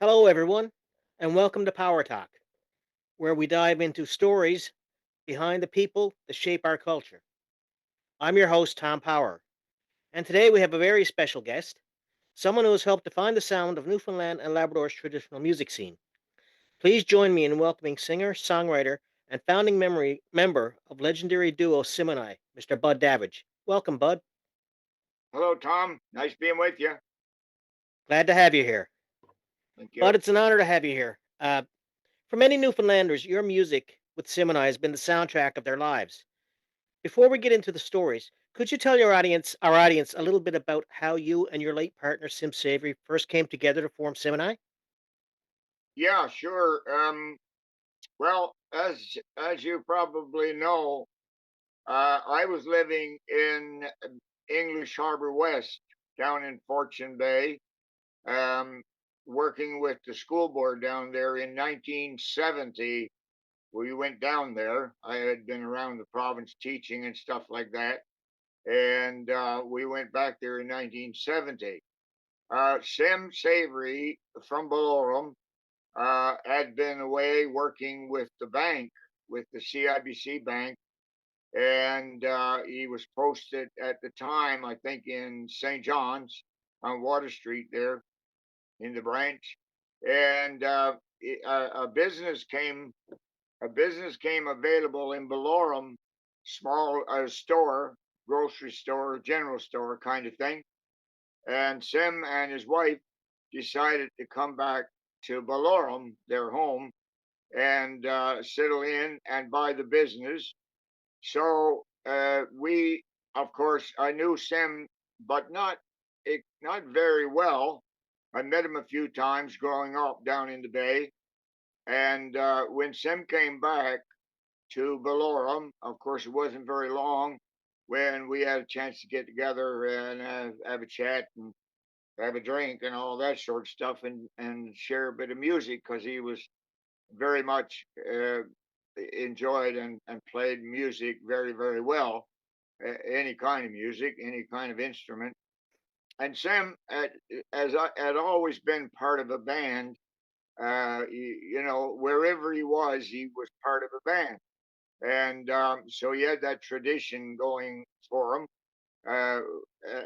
Hello, everyone, and welcome to PowerTalk, where we dive into stories behind the people that shape our culture. I'm your host, Tom Power, and today we have a very special guest, someone who has helped define the sound of Newfoundland and Labrador's traditional music scene. Please join me in welcoming singer, songwriter, and founding member of legendary duo Simani, Mr. Bud Davidge. Welcome, Bud. Hello, Tom. Nice being with you. Glad to have you here. Thank Bud, you. it's an honor to have you here. For many Newfoundlanders, your music with Simani has been the soundtrack of their lives. Before we get into the stories, could you tell our audience, a little bit about how you and your late partner Sim Savory first came together to form Simini? Yeah, sure. Well, as you probably know, I was living in English Harbor West, down in Fortune Bay, um, working with the school board down there in 1970. We went down there. I had been around the province teaching and stuff like that, and we went back there in 1970. Sim Savory from Ballorem had been away working with the bank, with the CIBC bank, and he was posted at the time, I think, in St. John's on Water Street there in the branch, and a business came, available in Ballorem, small store, grocery store, general store kind of thing, and Sim and his wife decided to come back to Ballorem, their home, and settle in and buy the business. So we, of course, I knew Sim, but not very well. I met him a few times growing up down in the Bay, and when Sim came back to Ballorem, of course, it wasn't very long when we had a chance to get together and have a chat and have a drink and all that sort of stuff, and share a bit of music because he was very much enjoyed and played music very, very well. Any kind of music, any kind of instrument. And Sam, as I had always been part of a band, wherever he was part of a band. And so he had that tradition going for him. Uh,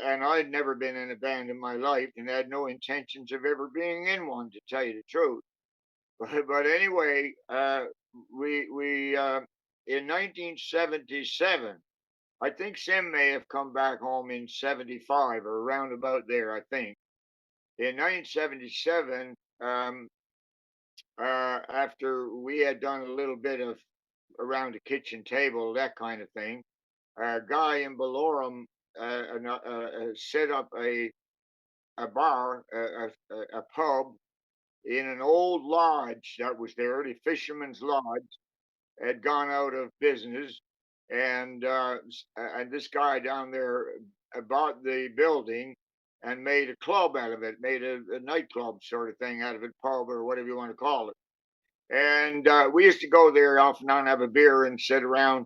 and I'd never been in a band in my life and had no intentions of ever being in one, to tell you the truth. But anyway, we in 1977, I think Sim may have come back home in 75 or around about there. I think in 1977, after we had done a little bit of around the kitchen table, that kind of thing, a guy in Ballorem set up a bar, a pub in an old lodge that was there. The Fisherman's Lodge had gone out of business, and this guy down there bought the building and made a club out of it, made a nightclub sort of thing out of it, pub or whatever you want to call it. And we used to go there off and on, have a beer, and sit around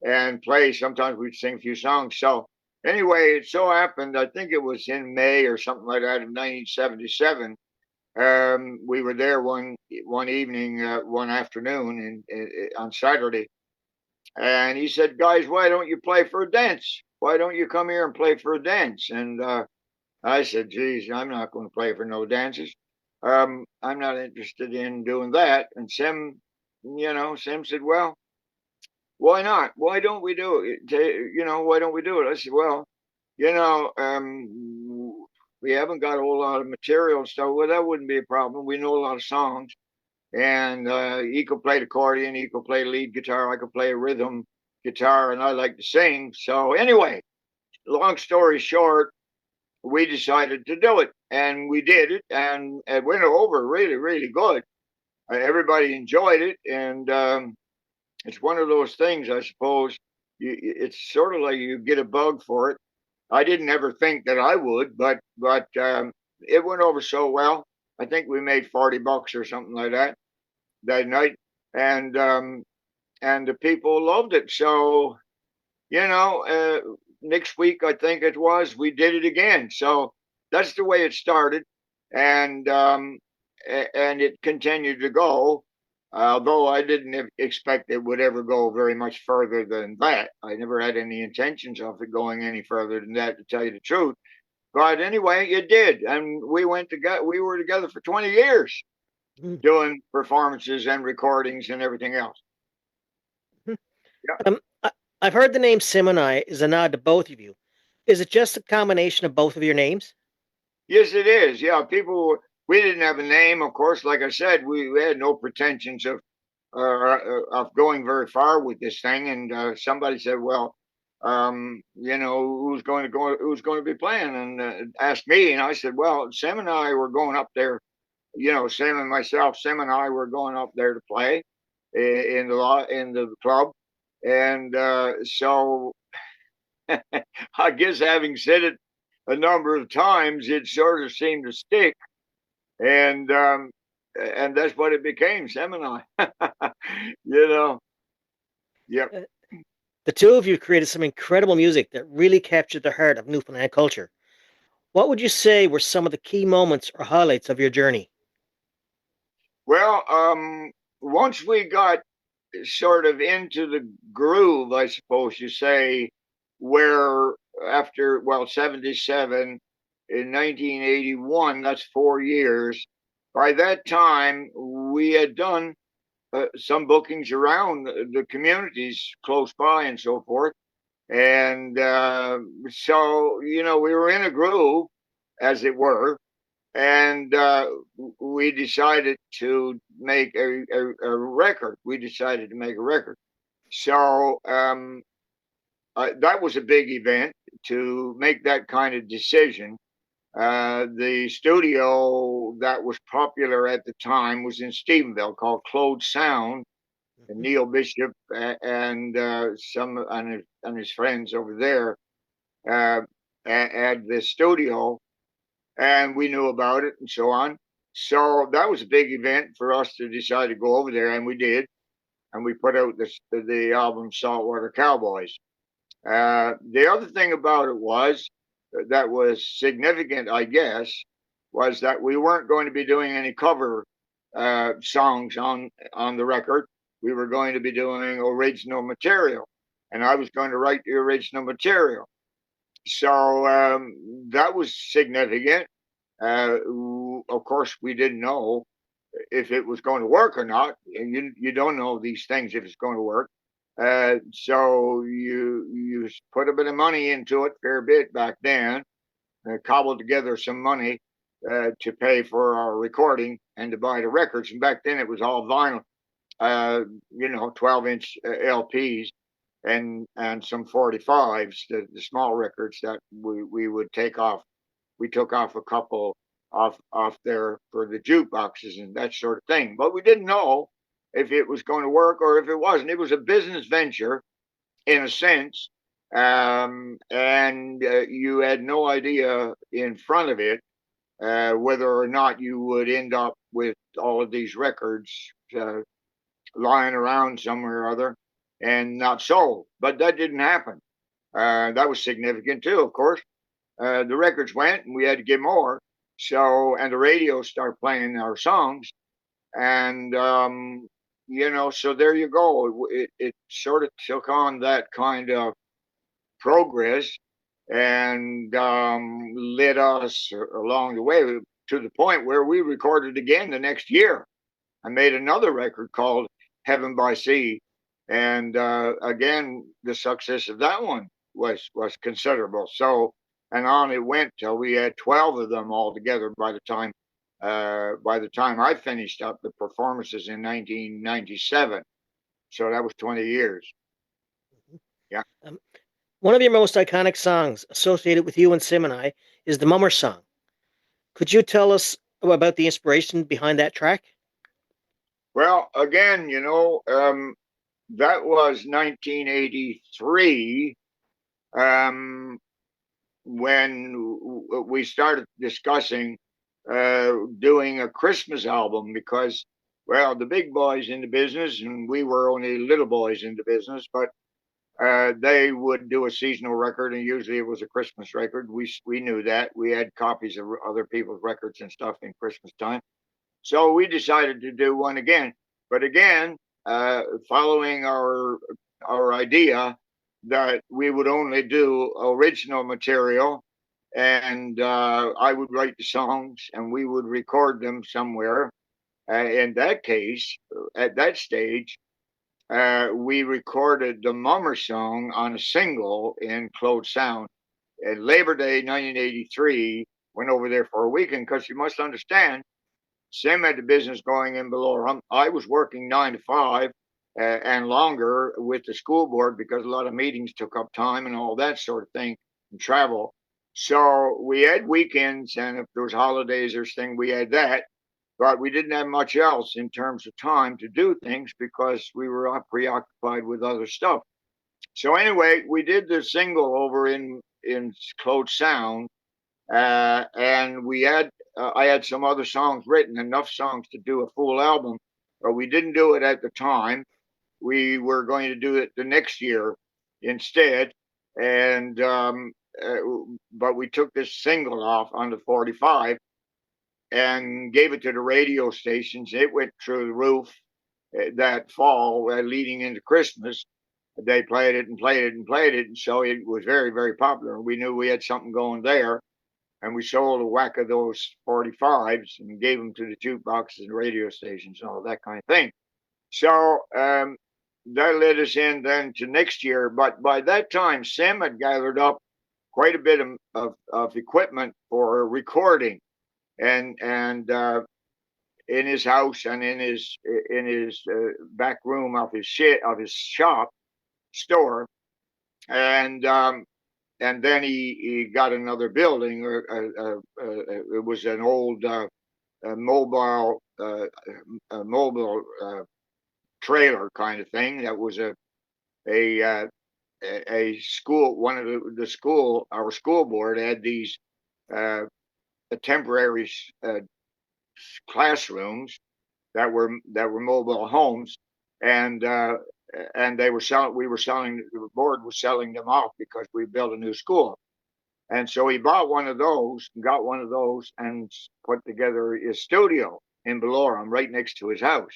and play. Sometimes we'd sing a few songs. So anyway, it so happened, I think it was in May or something like that of 1977. We were there one evening, one afternoon, on Saturday, and he said, "Guys, why don't you play for a dance? Why don't you come here and play for a dance?" And I said, "Geez, I'm not going to play for no dances. I'm not interested in doing that." And Sim said, "Well, why not? Why don't we do it? Why don't we do it?" I said, "Well, you know, we haven't got a whole lot of material, so well, that wouldn't be a problem. We know a lot of songs, and he could play the accordion, he could play lead guitar, I could play a rhythm guitar, and I like to sing. So anyway, long story short, we decided to do it, and we did it, and it went over really, really good. Everybody enjoyed it, and it's one of those things, I suppose. It's sort of like you get a bug for it. I didn't ever think that I would, but it went over so well. I think we made $40 or something like that night, and and the people loved it. So next week I think it was, we did it again. So that's the way it started, and and it continued to go. Although I didn't expect it would ever go very much further than that. I never had any intentions of it going any further than that, to tell you the truth. But anyway, it did, and we went together. We were together for 20 years, Mhm. doing performances and recordings and everything else. Mhm. Yeah. I've heard the name Simani is a nod to both of you. Is it just a combination of both of your names? Yes, it is. Yeah, people. We didn't have a name, of course. Like I said, we had no pretensions of going very far with this thing. And somebody said, "Well, who's going to go? Who's going to be playing?" And asked me, and I said, "Well, Sam and I were going up there. Sam and myself, Sam and I were going up there to play in the club, and so I guess having said it a number of times, it sort of seemed to stick, and that's what it became, Simani. you know, yep. Uh, The two of you created some incredible music that really captured the heart of Newfoundland culture. What would you say were some of the key moments or highlights of your journey? Well, once we got sort of into the groove, I suppose you say, where after, well, 77 in 1981, that's 4 years. By that time, we had done some bookings around the communities close by and so forth. And so, we were in a groove, as it were, and we decided to make a record. We decided to make a record. So that was a big event to make that kind of decision. The studio that was popular at the time was in Stephenville, called Claude Sound, and Mhm. Neil Bishop and some and his friends over there uh, at the studio, and we knew about it and so on. So that was a big event for us to decide to go over there, and we did, and we put out the album Saltwater Cowboys. The other thing about it was that was significant, I guess, was that we weren't going to be doing any cover songs on the record. We were going to be doing original material, and I was going to write the original material. So that was significant. Uh, of course, we didn't know if it was going to work or not. And you don't know these things if it's going to work. So you put a bit of money into it, fair bit back then, cobbled together some money to pay for our recording and to buy the records. And back then it was all vinyl, uh, 12-inch LPs and some 45s, the small records that we would take off. We took off a couple off there for the jukeboxes and that sort of thing. But we didn't know if it was going to work or if it wasn't. It was a business venture in a sense, and you had no idea in front of it whether or not you would end up with all of these records uh, lying around somewhere or other and not sold. But that didn't happen. That was significant too, of course. The records went, and we had to get more. So, and the radio started playing our songs, and so there you go. It sort of took on that kind of progress and led us along the way to the point where we recorded again the next year. I made another record called Heaven by Sea, and again, the success of that one was considerable. So, and on it went till we had 12 of them altogether by the time I finished up the performances in 1997. So that was 20 years. Yeah. Um, One of your most iconic songs associated with you and Sim and I is the Mummer song. Could you tell us about the inspiration behind that track? Well, again, that was 1983. When we started discussing doing a Christmas album because Well, the big boys in the business, and we were only little boys in the business, but they would do a seasonal record, and usually it was a Christmas record. We knew that. We had copies of other people's records and stuff in Christmas time. So we decided to do one again. But again, following our idea that we would only do original material, and I would write the songs, and we would record them somewhere. In that case, at that stage, we recorded the Mummer song on a single in Claude Sound. And Labor Day 1983, went over there for a weekend because you must understand, Sim had the business going in Belorum. I was working 9 to 5 and longer with the school board because a lot of meetings took up time and all that sort of thing and travel. So we had weekends, and if there was holidays or thing, we had that. But we didn't have much else in terms of time to do things because we were preoccupied with other stuff. So anyway, we did the single over in Claude Sound, and we had I had some other songs written, enough songs to do a full album, but we didn't do it at the time. We were going to do it the next year instead, and uh, but we took this single off on the 45 and gave it to the radio stations. It went through the roof that fall, leading into Christmas. They played it and played it and played it, and so it was very, very popular. We knew we had something going there, and we sold a whack of those 45s and gave them to the jukeboxes and radio stations and all that kind of thing. So that led us in then to next year. But by that time, Sim had gathered up quite a bit of equipment for recording, and in his house and in his back room of his shop store, and then he got another building. It was an old mobile trailer kind of thing. That was a a school. One of the school, our school board had these uh, temporary classrooms that were mobile homes, and they were selling. We were selling. The board was selling them off because we built a new school. And so he bought one of those, got one of those, and put together his studio in Belorum, right next to his house.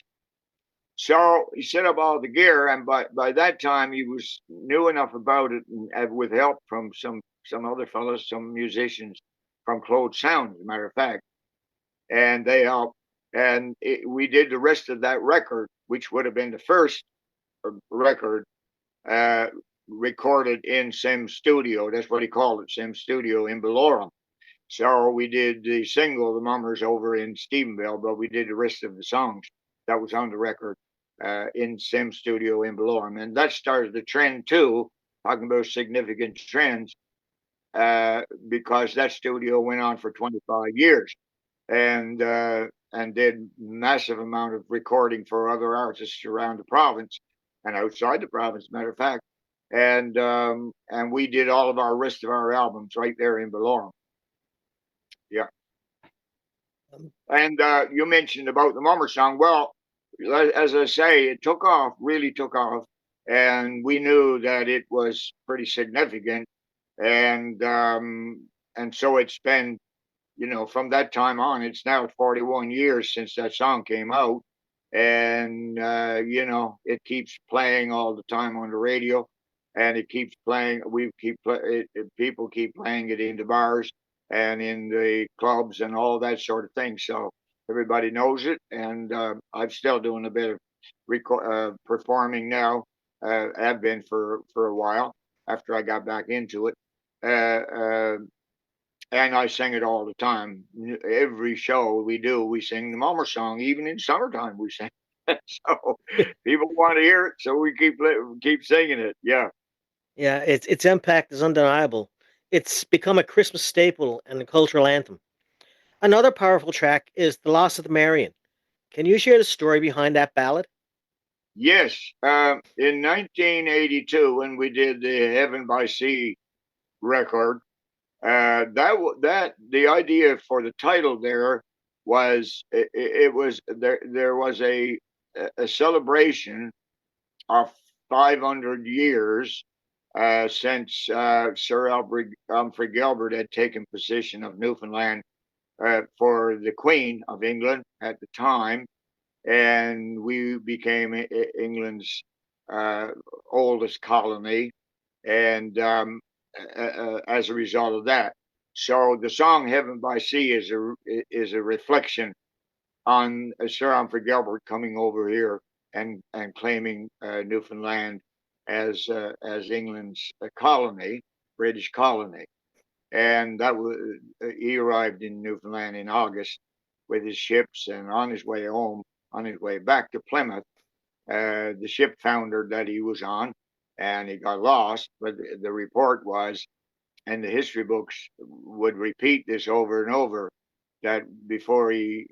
So he set up all the gear, and by that time he was knew enough about it, and with help from some other fellows, some musicians from Claude Sound, as a matter of fact, and they helped. And we did the rest of that record, which would have been the first record uh, recorded in Sim Studio. That's what he called it, Sim Studio in Belorum. So we did the single, The Mummers, over in Stephenville, but we did the rest of the songs that was on the record in Sim Studio in Belorum. And that started the trend too, talking about significant trends, because that studio went on for 25 years and did massive amount of recording for other artists around the province and outside the province, matter of fact. And we did all of our rest of our albums right there in Belorum. Yeah. Um, And you mentioned about the Mummer song. Well, as I say, it took off, really took off, and we knew that it was pretty significant, and so it's been, from that time on. It's now 41 years since that song came out, and it keeps playing all the time on the radio, and it keeps playing. People keep playing it in the bars and in the clubs and all that sort of thing. So everybody knows it, and I'm still doing a bit of performing now. Have been for a while after I got back into it. And I sing it all the time. Every show we do, we sing the Mummer song. Even in summertime, we sing. So people want to hear it, so we keep singing it. Yeah. yeah, its impact is undeniable. It's become a Christmas staple and a cultural anthem. Another powerful track is "The Loss of the Marion." Can you share the story behind that ballad? Yes. In 1982, when we did the Heaven by Sea record, that the idea for the title there it was there. There was a celebration of 500 years since Sir Humphrey Gilbert had taken possession of Newfoundland for the Queen of England at the time, and we became England's uh, oldest colony, and as a result of that. So the song "Heaven by Sea" is a reflection on Sir Humphrey Gilbert coming over here and claiming Newfoundland as England's colony, British colony, and that was he arrived in Newfoundland in August with his ships, and on his way home, on his way back to Plymouth, the ship founder that he was on, and he got lost. But the report was, and the history books would repeat this over and over, that before he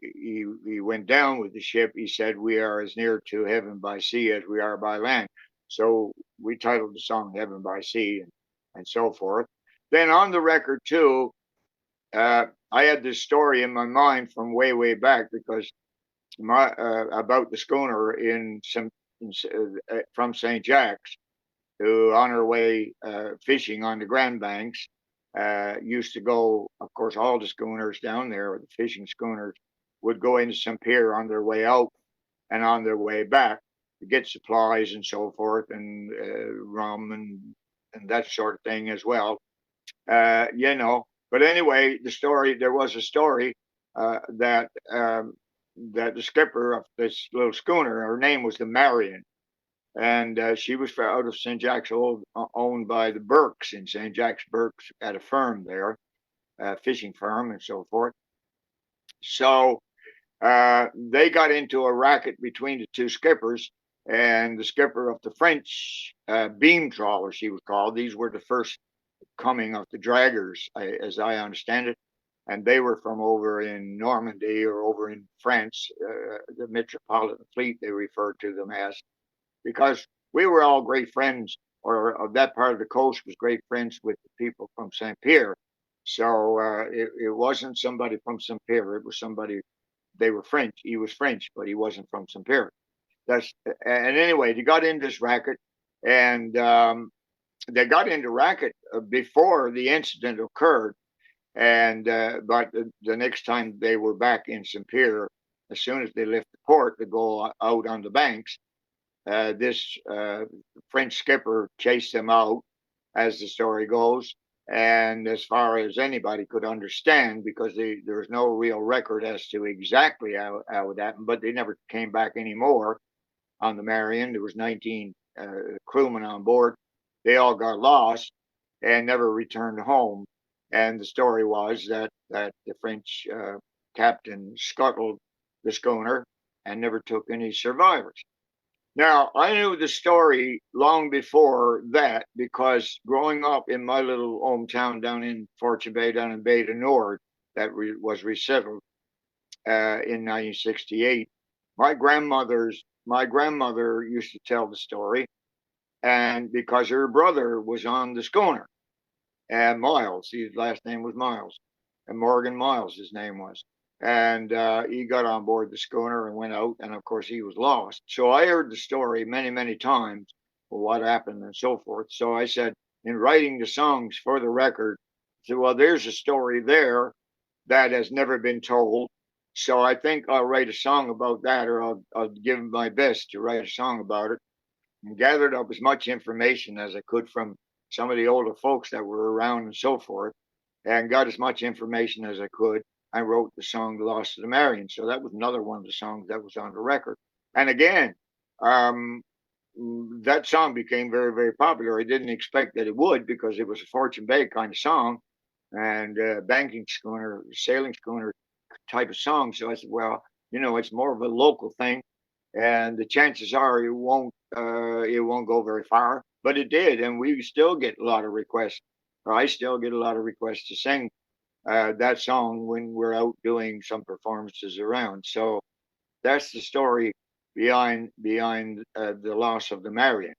went down with the ship, he said, "We are as near to heaven by sea as we are by land." So we titled the song "Heaven by Sea," and so forth. Then on the record too, I had this story in my mind from way back, because my about the schooner from St. Jack's, who on her way fishing on the Grand Banks used to go. Of course, all the schooners down there, the fishing schooners, would go into some pier on their way out and on their way back to get supplies and so forth, and rum and that sort of thing as well. You know. But anyway, there was a story that the skipper of this little schooner, her name was the Marion, and she was out of St. Jack's, owned by the Burkes in St. Jack's. Burkes at a firm there, a fishing firm, and so forth. So they got into a racket between the two skippers, and the skipper of the French beam trawler, she was called. These were the first coming of the draggers, as I understand it, and they were from over in Normandy or over in France, the Metropolitan Fleet, they referred to them as, because we were all great friends, or of that part of the coast was great friends with the people from St. Pierre. So it wasn't somebody from St. Pierre, it was somebody, they were French. He was French, but he wasn't from St. Pierre. And anyway, they got in this racket, and they got into racket before the incident occurred. And but the next time they were back in St. Pierre, as soon as they left the port to go out on the banks, this French skipper chased them out, as the story goes. And as far as anybody could understand, because there was no real record as to exactly how it happened, but they never came back anymore on the Marion. There was 19 crewmen on board. They all got lost and never returned home. And the story was that the French captain scuttled the schooner and never took any survivors. Now, I knew the story long before that, because growing up in my little hometown down in Fortune Bay, down in Bay de Nord, that was resettled in 1968, my grandmother used to tell the story, and because her brother was on the schooner, and Miles, his last name was Miles, and Morgan Miles, his name was. And he got on board the schooner and went out, and of course he was lost. So I heard the story many times, what happened and so forth. So I said, in writing the songs for the record, I said, well, there's a story there that has never been told. So I think I'll write a song about that, or I'll give my best to write a song about it, and gathered up as much information as I could from some of the older folks that were around and so forth, and got as much information as I could. I wrote the song "The Loss of the Marion." So that was another one of the songs that was on the record. And again, um, that song became very popular. I didn't expect that it would, because it was a Fortune Bay kind of song, and banking schooner, sailing schooner type of song. So I said, well, it's more of a local thing, and the chances are it won't go very far. But it did, and we still get a lot of requests. Or I still get a lot of requests to sing that song when we're out doing some performances around. So that's the story behind the loss of the Marion.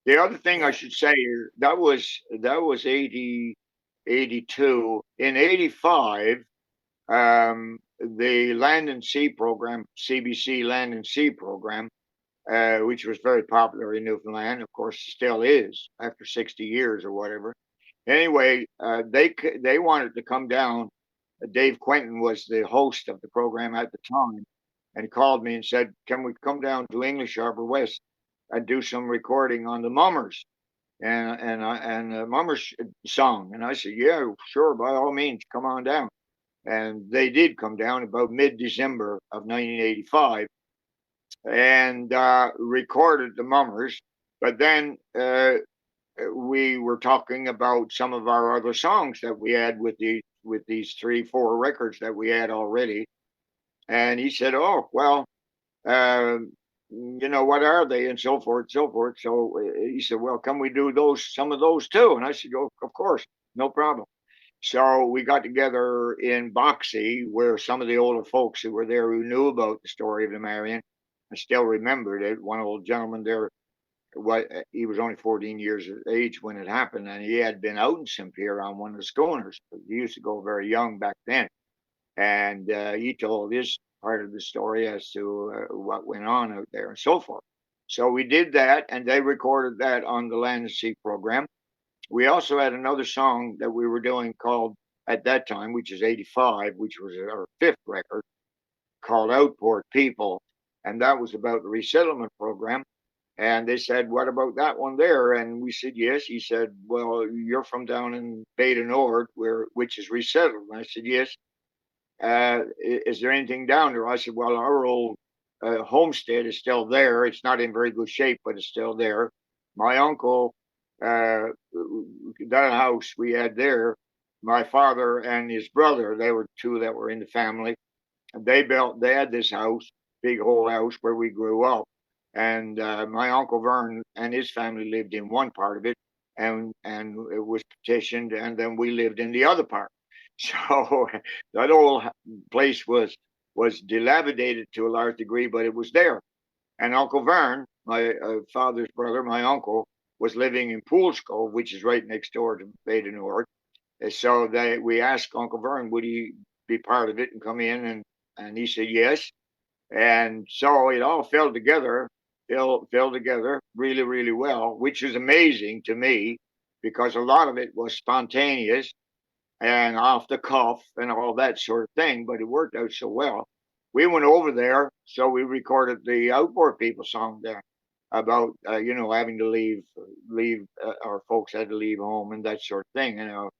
The other thing I Yeah. should say is that was 82. In 85, the Land and Sea program, CBC Land and Sea program, which was very popular in Newfoundland, of course, still is after 60 years or whatever. Anyway, they wanted to come down. Dave Quentin was the host of the program at the time, and he called me and said, "Can we come down to English Harbor West and do some recording on the Mummers and the Mummers song?" And I said, "Yeah, sure, by all means, come on down." And they did come down about mid-December of 1985 and recorded the Mummers. But then we were talking about some of our other songs that we had with these 3-4 records that we had already. And he said, "Oh, well, uh, what are they?" And so forth, so forth. So he said, "Well, can we do some of those too?" And I said, "Oh, of course, no problem." So we got together in Boxey, where some of the older folks who were there who knew about the story of the Marion, I still remembered it. One old gentleman there, he was only 14 years of age when it happened, and he had been out in St. Pierre on one of the schooners. He used to go very young back then, and he told his part of the story as to what went on out there and so forth. So we did that, and they recorded that on the Land and Sea program. We also had another song that we were doing called, at that time, which is 85, which was our fifth record, called Outport People. And that was about the resettlement program. And they said, "What about that one there?" And we said, "Yes." He said, "Well, you're from down in Bay de Nord, which is resettled." And I said, "Yes." Is there anything down there? I said, "Well, our old homestead is still there. It's not in very good shape, but it's still there. My uncle, uh, that house we had there, my father and his brother, they were two that were in the family. They had this house, big whole house where we grew up. And my uncle Vern and his family lived in one part of it, and it was petitioned, and then we lived in the other part. So that old place was dilapidated to a large degree, but it was there. And Uncle Vern, my father's brother, my uncle, was living in Pools Cove, which is right next door to Bay de Nord. And so we asked Uncle Vern, would he be part of it and come in, and he said yes. And so it all fell together really, really well, which is amazing to me because a lot of it was spontaneous and off the cuff and all that sort of thing, but it worked out so well. We went over there, so we recorded the Outboard People song there about having to leave our folks had to leave home and that sort of thing, and how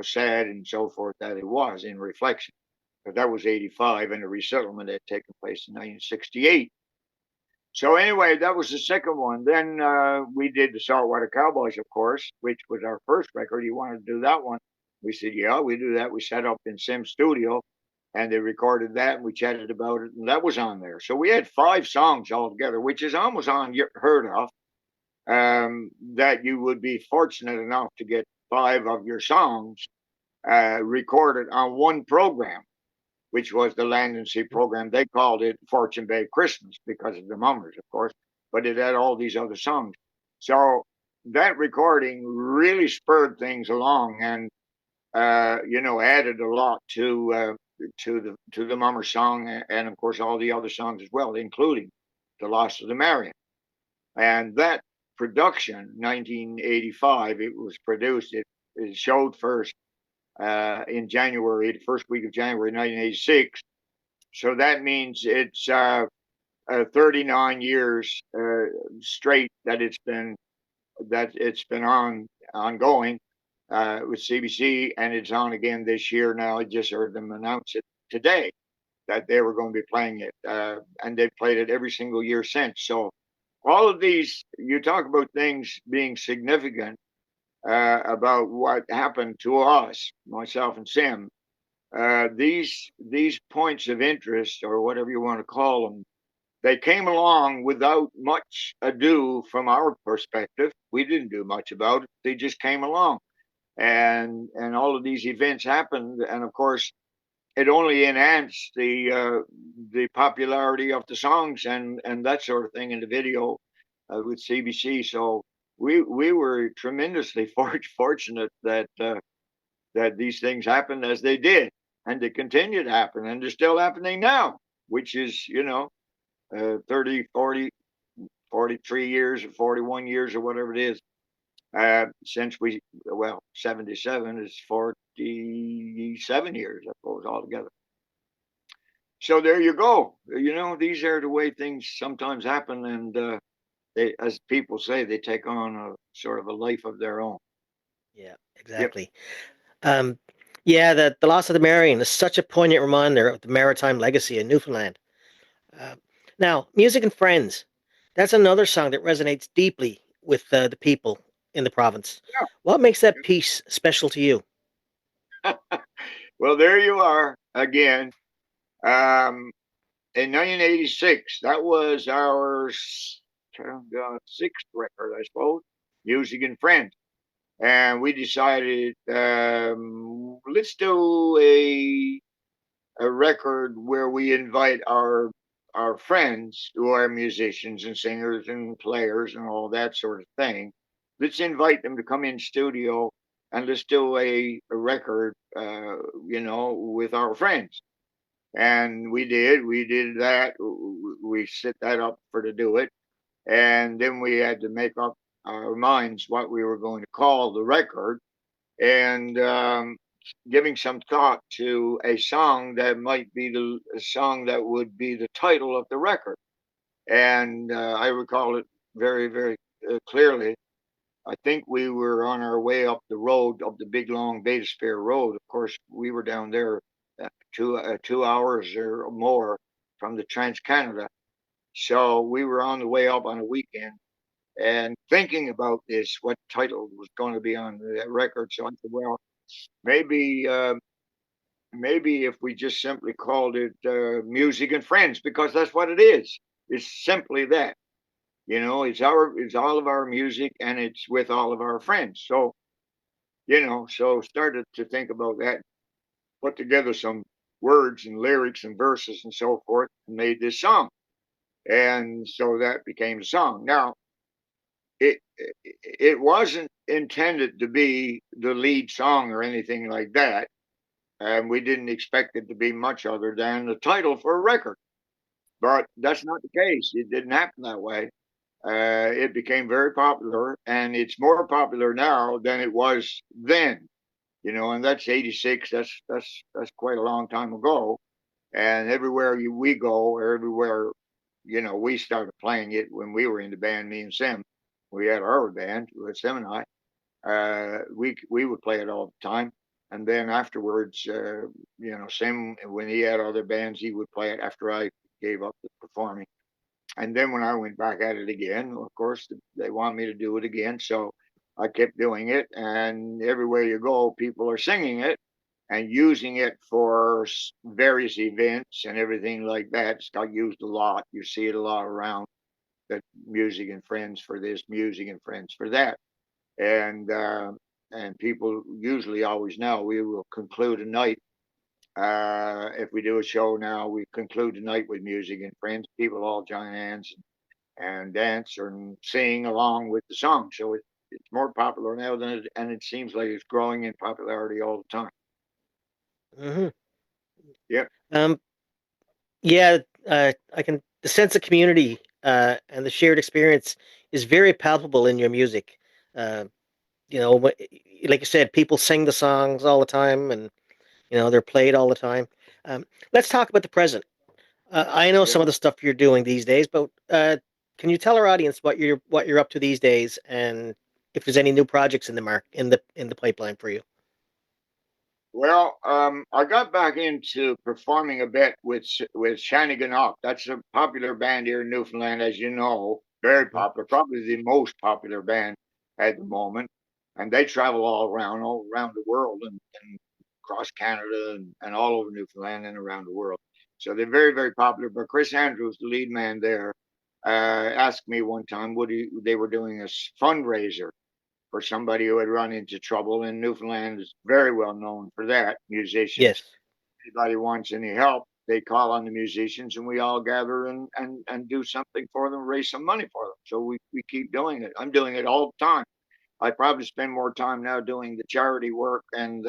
sad and so forth that it was in reflection. But that was 85, and the resettlement had taken place in 1968. So anyway, that was the second one. Then we did the Saltwater Cowboys, of course, which was our first record. You wanted to do that one? We said, yeah, we do that. We set up in Sim Studio, and they recorded that, and we chatted about it, and that was on there. So we had 5 songs altogether, which is almost unheard of. That you would be fortunate enough to get 5 of your songs recorded on one program, which was the Land and Sea program. They called it Fortune Bay Christmas because of the Mummers, of course, but it had all these other songs. So that recording really spurred things along and added a lot to the Mummer song and of course all the other songs as well, including The Loss of the Marion. And that production, 1985, it was produced. It showed first in January, the first week of January 1986. So that means it's 39 years straight that it's been ongoing with CBC, and it's on again this year. Now I just heard them announce it today that they were going to be playing it, and they've played it every single year since. So all of these, you talk about things being significant about what happened to us, myself and Sim. These points of interest, or whatever you want to call them, they came along without much ado from our perspective. We didn't do much about it; they just came along, and all of these events happened, and of course, it only enhanced the popularity of the songs and that sort of thing in the video with CBC. So we were tremendously fortunate that these things happened as they did. and they continue to happen, and they're still happening now, which is, 30, 40, 43 years or 41 years or whatever it is, since well, 77 is 47 years, I suppose, altogether. So there you go. These are the way things sometimes happen, and they, as people say, they take on a sort of a life of their own. Yeah, Yep. exactly. Um, yeah, the loss of the Marion is such a poignant reminder of the maritime legacy in Newfoundland. Uh, Now, music and friends. That's another song that resonates deeply with the people in the province. What makes that piece special to you? Yeah. Well, there you are again. Um, in 1986, that was our sixth record, I suppose, Music and Friends. And we decided, let's do a record where we invite our friends who are musicians and singers and players and all that sort of thing. Let's invite them to come in studio and let's do a record, with our friends. And we did that. We set that up for to do it, and then we had to make up our minds what we were going to call the record, and giving some thought to a song that might be a song that would be the title of the record. And I recall it very, very clearly. I think we were on our way up the road, up the big long Beta Spear Road. Of course, we were down there 2 hours or more from the Trans Canada. So we were on the way up on a weekend and thinking about this, what title was going to be on the record. So I said, well, maybe maybe if we just simply called it Music and Friends, because that's what it is. It's simply that. It's all of our music and it's with all of our friends. So so started to think about that, put together some words and lyrics and verses and so forth, and made this song. And so that became the song. Now, it wasn't intended to be the lead song or anything like that, and we didn't expect it to be much other than the title for a record. But that's not the case. It didn't happen that way. It became very popular, and it's more popular now than it was then. And that's '86. That's quite a long time ago. And everywhere we go, or everywhere, we started playing it when we were in the band. Me and Sim, we had our band with Simani. We would play it all the time. And then afterwards, Sim, when he had other bands, he would play it after I gave up the performing. And then when I went back at it again, of course, they want me to do it again. So I kept doing it. And everywhere you go, people are singing it and using it for various events and everything like that. It's got used a lot. You see it a lot around, that Music and Friends for this, Music and Friends for that. And people usually always know we will conclude a night. If we do a show now, we conclude the night with Music and Friends. People all join hands and dance and sing along with the song. So it's more popular now than and it seems like it's growing in popularity all the time. Hmm. Yep. Um, yeah, I can. The sense of community and the shared experience is very palpable in your music. Uh, like you said, people sing the songs all the time, and they're played all the time. Um, let's talk about the present. I know some of Yeah. the stuff you're doing these days, but can you tell our audience what you're up to these days, and if there's any new projects in the in the pipeline for you? Well, I got back into performing a bit with Shanneygannock. That's a popular band here in Newfoundland, as you know, very Mhm. popular, probably the most popular band at the moment. And they travel all around the world, and across Canada and all over Newfoundland and around the world. So they're very, very popular. But Chris Andrews, the lead man there, asked me one time they were doing a fundraiser for somebody who had run into trouble. And Newfoundland is very well known for that. Musicians, Yes. anybody wants any help, they call on the musicians, and we all gather and do something for them, raise some money for them. So we keep doing it. I'm doing it all the time. I probably spend more time now doing the charity work and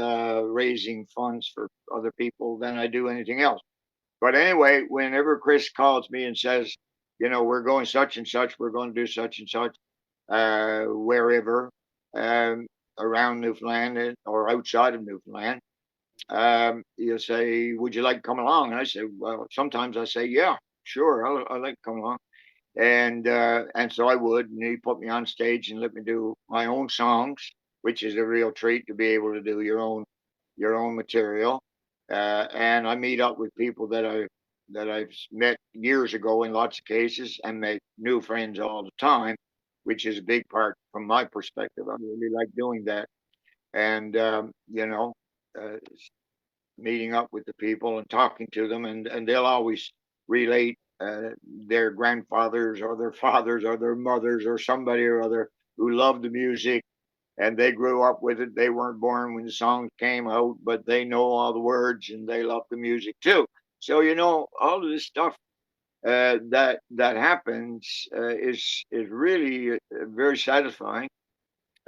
raising funds for other people than I do anything else. But anyway, whenever Chris calls me and says, we're going such and such, we're going to do such and such, wherever, um, around Newfoundland or outside of Newfoundland, he'll say, "Would you like to come along?" And I say, "Well, sometimes I say, yeah, sure, I like to come along." And so I would, and he put me on stage and let me do my own songs, which is a real treat to be able to do your own material. And I meet up with people that I've met years ago in lots of cases, and make new friends all the time, which is a big part from my perspective. I really like doing that, and uh, meeting up with the people and talking to them, and they'll always relate their grandfathers or their fathers or their mothers or somebody or other who loved the music, and they grew up with it. They weren't born when the songs came out, but they know all the words and they love the music too. So all of this stuff that happens is really very satisfying,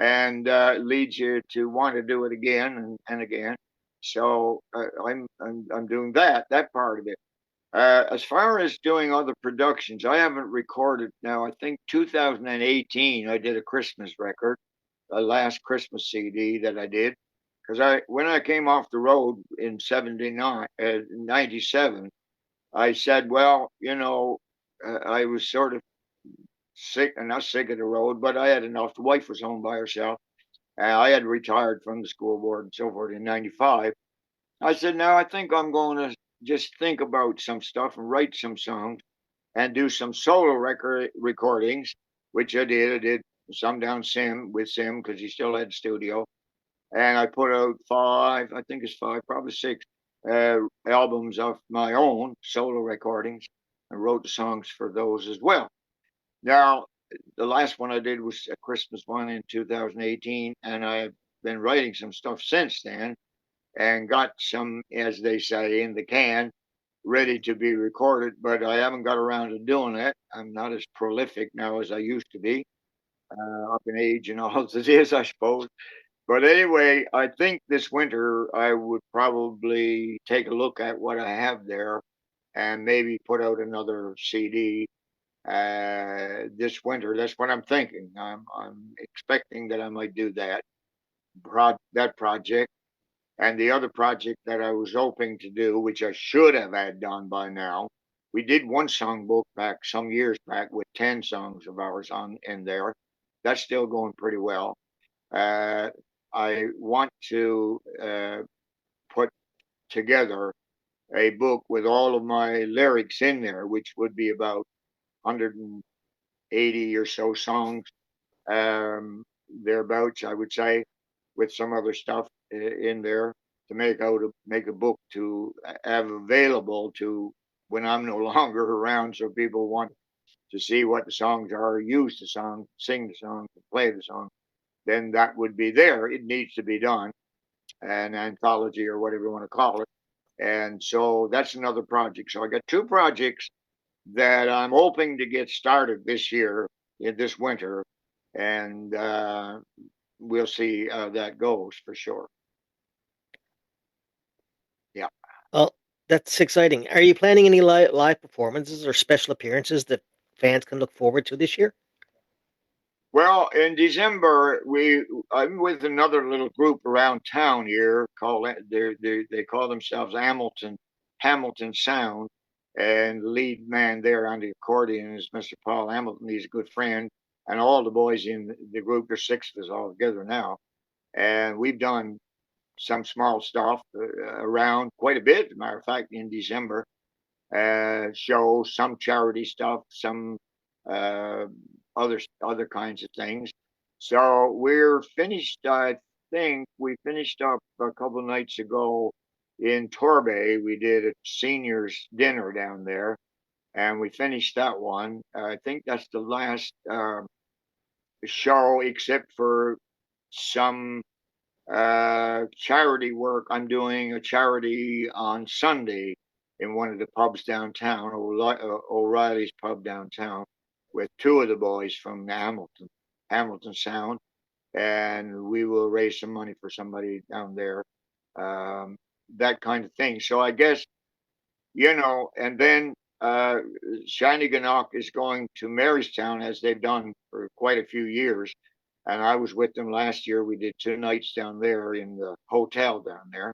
and leads you to want to do it again and again. So I'm doing that part of it. As far as doing other productions, I haven't recorded now. I think 2018 I did a Christmas record, the last Christmas CD that I did, because when I came off the road in 79, 97, I said, well, I was sort of sick, and not sick of the road, but I had enough. The wife was home by herself. I had retired from the school board and so forth in 95. I said, now I think I'm going to just think about some stuff and write some songs and do some solo recordings, which I did. I did some down with Sim, because he still had studio. And I put out five, I think it's five, probably six albums of my own solo recordings, and wrote the songs for those as well. Now, the last one I did was a Christmas one in 2018, and I've been writing some stuff since then, and got some, as they say, in the can, ready to be recorded, but I haven't got around to doing it. I'm not as prolific now as I used to be, up in age and all as it is, I suppose. But anyway, I think this winter I would probably take a look at what I have there and maybe put out another CD this winter. That's what I'm thinking. I'm expecting that I might do that project. And the other project that I was hoping to do, which I should have had done by now, we did one songbook back some years back with 10 songs of ours on in there. That's still going pretty well. Uh, I want to put together a book with all of my lyrics in there, which would be about 180 or so songs, thereabouts, I would say, with some other stuff in there, to make a book to have available to when I'm no longer around, so people want to see what the songs are, use the song, sing the song, play the song. Then that would be there. It needs to be done, an anthology or whatever you want to call it. And so that's another project. So I got two projects that I'm hoping to get started this year, in this winter, and we'll see how that goes for sure. Yeah. Well, that's exciting. Are you planning any live performances or special appearances that fans can look forward to this year? Well, in December, I'm with another little group around town here called they call themselves Hamilton Sound, and the lead man there on the accordion is Mr. Paul Hamilton. He's a good friend, and all the boys in the group, there's six of us all together now, and we've done some small stuff around quite a bit. As a matter of fact, in December, shows, some charity stuff, some uh, other kinds of things. So we're finished. I think we finished up a couple of nights ago in Torbay. We did a seniors dinner down there, and we finished that one. I think that's the last show, except for some charity work. I'm doing a charity on Sunday in one of the pubs downtown, O'Reilly's pub downtown, with two of the boys from Hamilton Sound. and we will raise some money for somebody down there, um, that kind of thing. So I guess, and then Shanneygannock is going to Marystown as they've done for quite a few years. And I was with them last year. We did 2 nights down there in the hotel down there,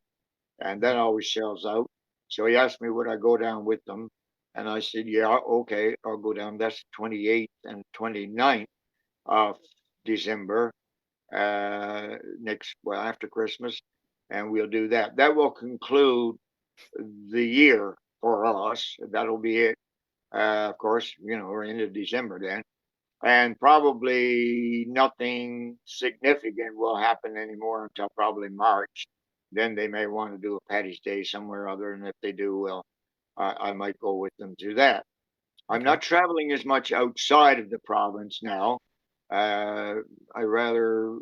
and that Mhm. always sells out. So he asked me would I go down with them, and I said, yeah, okay, I'll go down. That's the 28th and 29th of December, after Christmas, and we'll do that. That will conclude the year for us. That'll be it. Of course, we're into December then, and probably nothing significant will happen anymore until probably March. Then they may want to do a Patty's Day somewhere other, and if they do, well, I might go with them to that. I'm Okay. not traveling as much outside of the province now. Uh, I rather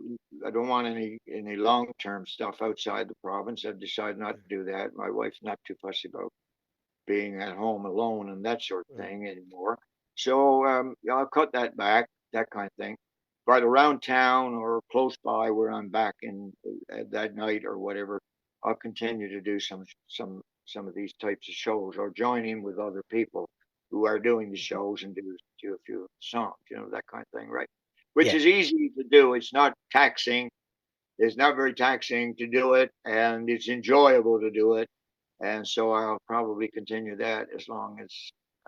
I don't want any long term stuff outside the province. I've decided not to do that. My wife's not too fussy about being at home alone and that sort of Mm. thing anymore. So I'll cut that back, that kind of thing. But around town or close by where I'm back in that night or whatever, I'll continue to do some of these types of shows or join in with other people who are doing the Mhm. shows and do a few songs, that kind of thing, right? Which Yeah. is easy to do. It's not taxing. It's not very taxing to do it, and it's enjoyable to do it, and so I'll probably continue that as long as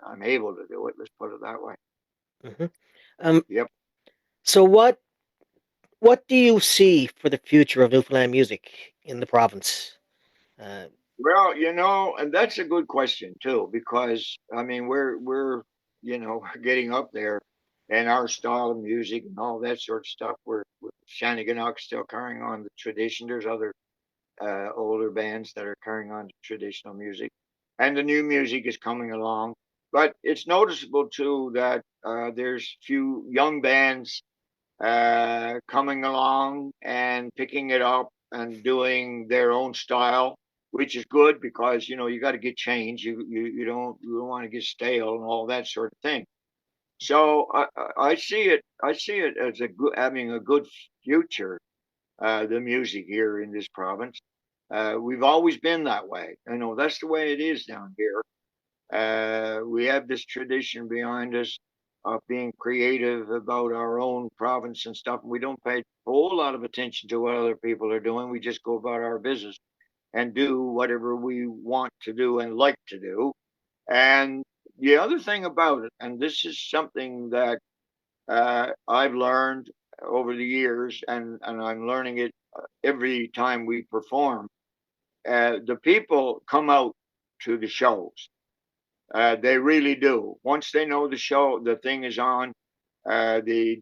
I'm able to do it. Let's put it that way. Hmm. Um, Yep. so what do you see for the future of Newfoundland music in the province? Uh, Well, and that's a good question too, because I mean we're getting up there, and our style of music and all that sort of stuff. We're Shanneygannock still carrying on the tradition. There's other older bands that are carrying on to traditional music, and the new music is coming along. But it's noticeable too that there's few young bands coming along and picking it up and doing their own style, which is good because you got to get change. You don't want to get stale and all that sort of thing. So I see it. I see it as having a good future. The music here in this province. We've always been that way. That's the way it is down here. We have this tradition behind us of being creative about our own province and stuff. We don't pay a whole lot of attention to what other people are doing. We just go about our business and do whatever we want to do and like to do. And the other thing about it, and this is something that I've learned over the years, and I'm learning it every time we perform. The people come out to the shows. They really do. Once they know the show, the thing is on. The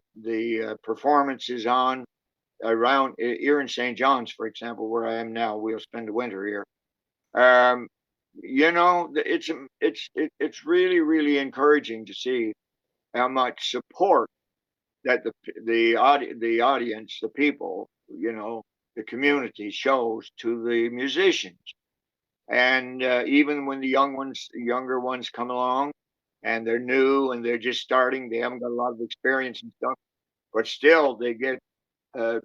performance is on around here in St. John's, for example, where I am now. We'll spend the winter here. Um, it's really really encouraging to see how much support that the audience, the people, the community shows to the musicians. And even when the younger ones come along, and they're new and they're just starting, they haven't got a lot of experience and stuff, but still they get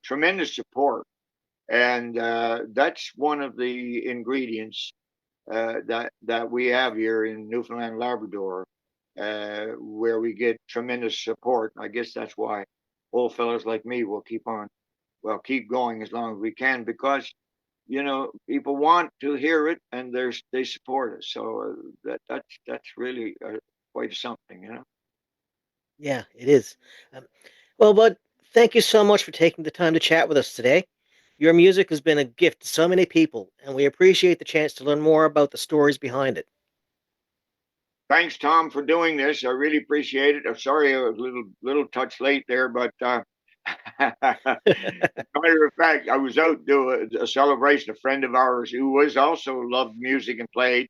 tremendous support. And that's one of the ingredients that we have here in Newfoundland and Labrador, where we get tremendous support. I guess that's why old fellows like me will keep going as long as we can, because people want to hear it and they support us. So that's really quite something. yeah, it is. Um, well, Bud, thank you so much for taking the time to chat with us today. Your music has been a gift to so many people, and we appreciate the chance to learn more about the stories behind it. Thanks, Tom, for doing this. I really appreciate it. I'm sorry I was a little touch late there, but as a matter of fact, I was out doing a celebration. A friend of ours who was also loved music and played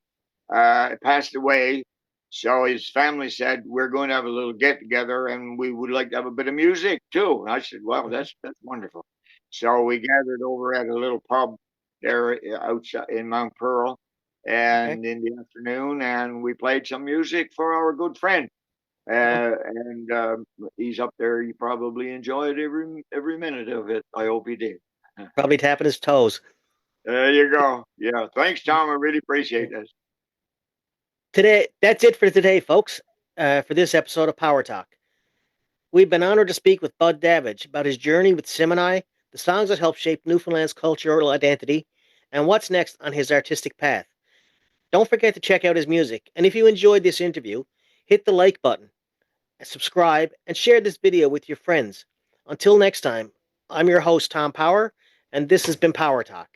passed away. So his family said we're going to have a little get together, and we would like to have a bit of music too. And I said, "Well, Mhm. that's wonderful." So we gathered over at a little pub there outside in Mount Pearl, Okay. and in the afternoon, and we played some music for our good friend. Oh, And he's up there. He probably enjoyed every minute of it. I hope he did. probably tapping his toes. There you go. Yeah. Thanks, Tom. I really appreciate this. Today, that's it for today, folks. For this episode of Power Talk, we've been honored to speak with Bud Davidge about his journey with Simani, the songs that helped shape Newfoundland's cultural identity, and what's next on his artistic path. Don't forget to check out his music, and if you enjoyed this interview, hit the like button, subscribe, and share this video with your friends. Until next time, I'm your host, Tom Power, and this has been Power Talk.